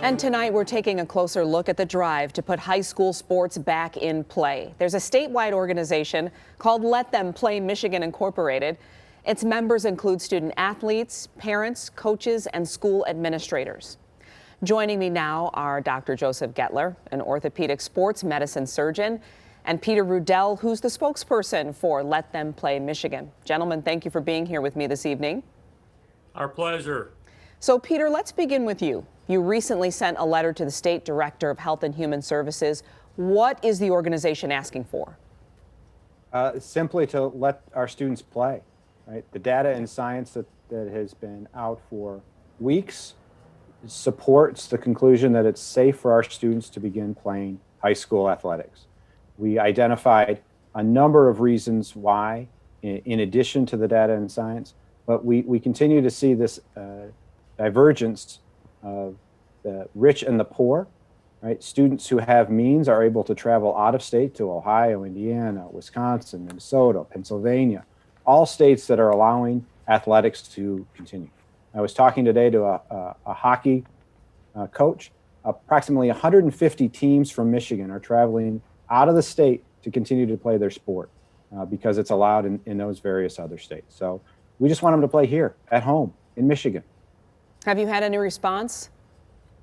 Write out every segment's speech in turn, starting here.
And tonight we're taking a closer look at the drive to put high school sports back in play. There's a statewide organization called Let Them Play Michigan Incorporated. Its members include student athletes, parents, coaches, and school administrators. Joining me now are Dr. Joseph Gettler, an orthopedic sports medicine surgeon, and Peter Rudell, who's the spokesperson for Let Them Play Michigan. Gentlemen, thank you for being here with me this evening. Our pleasure. So, Peter, let's begin with you. You recently sent a letter to the State Director of Health and Human Services. What is the organization asking for? Simply to let our students play, right? The data and science that has been out for weeks supports the conclusion that it's safe for our students to begin playing high school athletics. We identified a number of reasons why, in addition to the data and science, but we continue to see this divergence of the rich and the poor, right? Students who have means are able to travel out of state to Ohio, Indiana, Wisconsin, Minnesota, Pennsylvania, all states that are allowing athletics to continue. I was talking today to a hockey coach. Approximately 150 teams from Michigan are traveling out of the state to continue to play their sport because it's allowed in those various other states. So we just want them to play here at home in Michigan. Have you had any response?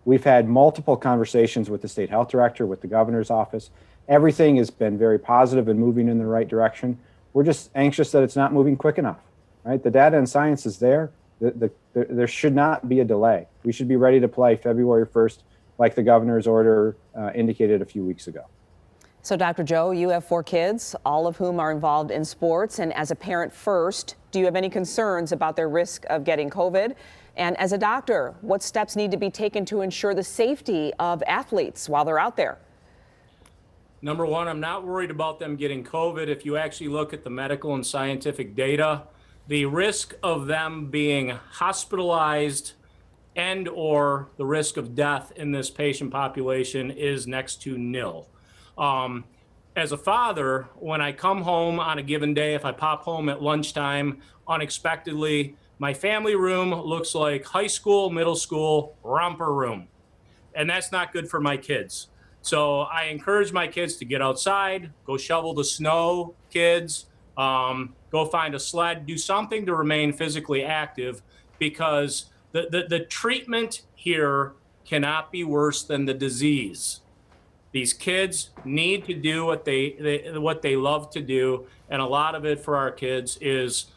We've had multiple conversations with the state health director, with the governor's office. Everything has been very positive and moving in the right direction. We're just anxious that it's not moving quick enough, right? The data and science is there. There should not be a delay. We should be ready to play February 1st, like the governor's order indicated a few weeks ago. So, Dr. Joe, you have 4 kids, all of whom are involved in sports. And as a parent first, do you have any concerns about their risk of getting COVID? And as a doctor, what steps need to be taken to ensure the safety of athletes while they're out there? Number one, I'm not worried about them getting COVID. If you actually look at the medical and scientific data, the risk of them being hospitalized and or the risk of death in this patient population is next to nil. As a father, when I come home on a given day, if I pop home at lunchtime unexpectedly, my family room looks like high school, middle school, romper room. And that's not good for my kids. So I encourage my kids to get outside, go shovel the snow, kids, go find a sled, do something to remain physically active, because the treatment here cannot be worse than the disease. These kids need to do what they love to do, and a lot of it for our kids is,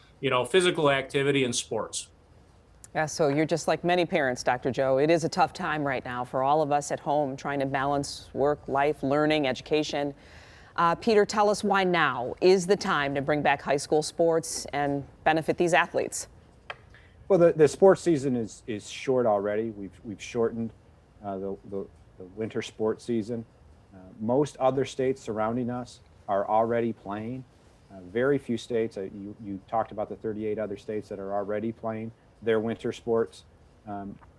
physical activity and sports. Yeah, so you're just like many parents, Dr. Joe. It is a tough time right now for all of us at home trying to balance work, life, learning, education. Peter, tell us why now is the time to bring back high school sports and benefit these athletes. Well, the sports season is short already. We've shortened the winter sports season. Most other states surrounding us are already playing. Very few states, you talked about the 38 other states that are already playing their winter sports.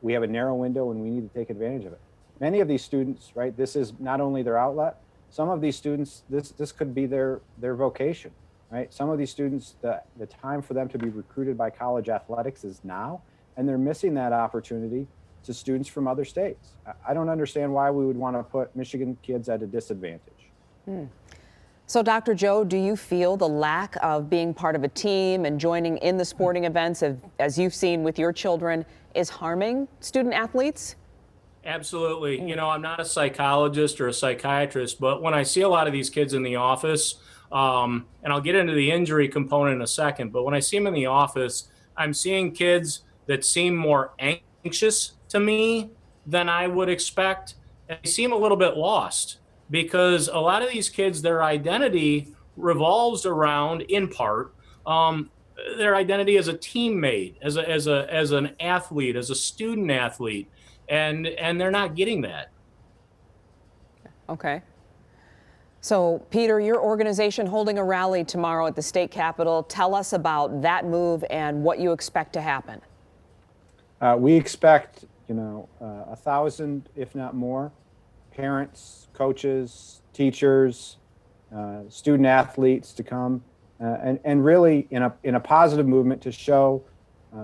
We have a narrow window and we need to take advantage of it. Many of these students, right, this is not only their outlet, some of these students, this could be their vocation, right? Some of these students, the time for them to be recruited by college athletics is now, and they're missing that opportunity to students from other states. I don't understand why we would want to put Michigan kids at a disadvantage. So, Dr. Joe, do you feel the lack of being part of a team and joining in the sporting events, as you've seen with your children, is harming student athletes? Absolutely. I'm not a psychologist or a psychiatrist, but when I see a lot of these kids in the office, and I'll get into the injury component in a second, but when I see them in the office, I'm seeing kids that seem more anxious to me than I would expect, and they seem a little bit lost. Because a lot of these kids, their identity revolves around, in part, their identity as a teammate, as an athlete, as a student athlete, and they're not getting that. Okay. So, Peter, your organization holding a rally tomorrow at the state capitol. Tell us about that move and what you expect to happen. We expect, 1,000, if not more, parents, coaches, teachers, student athletes to come and really in a positive movement to show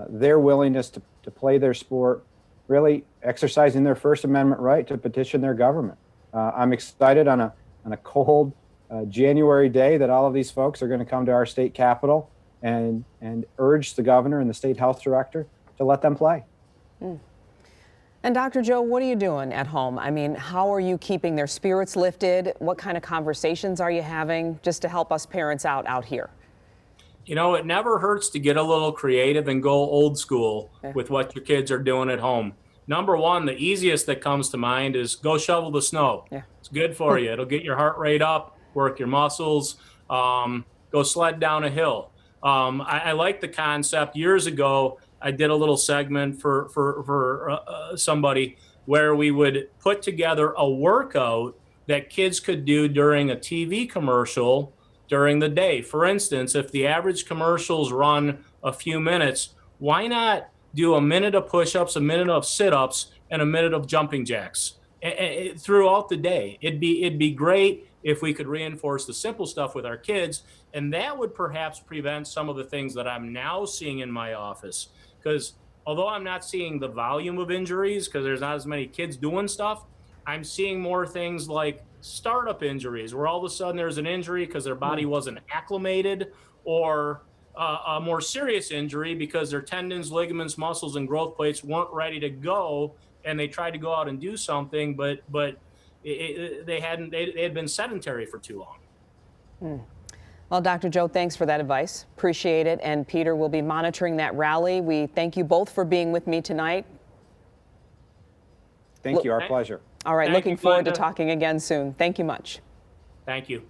their willingness to play their sport really exercising their First Amendment right to petition their government. I'm excited on a cold January day that all of these folks are going to come to our state capitol and urge the governor and the state health director to let them play. And Dr. Joe, what are you doing at home? I mean, how are you keeping their spirits lifted? What kind of conversations are you having just to help us parents out here? You know, it never hurts to get a little creative and go old school with what your kids are doing at home. Number one, the easiest that comes to mind is go shovel the snow. Yeah. It's good for you. It'll get your heart rate up, work your muscles, go sled down a hill. I like the concept. Years ago, I did a little segment for somebody where we would put together a workout that kids could do during a TV commercial during the day. For instance, if the average commercials run a few minutes, why not do a minute of push-ups, a minute of sit-ups, and a minute of jumping jacks throughout the day? It'd be great if we could reinforce the simple stuff with our kids, and that would perhaps prevent some of the things that I'm now seeing in my office. Because although I'm not seeing the volume of injuries because there's not as many kids doing stuff, I'm seeing more things like startup injuries where all of a sudden there's an injury because their body wasn't acclimated, or a more serious injury because their tendons, ligaments, muscles, and growth plates weren't ready to go, and they tried to go out and do something, but they had been sedentary for too long. Well, Dr. Joe, thanks for that advice. Appreciate it. And Peter will be monitoring that rally. We thank you both for being with me tonight. Thank you. Our pleasure. All right. Thank Looking you, forward to Glenda. talking again soon. Thank you much. Thank you.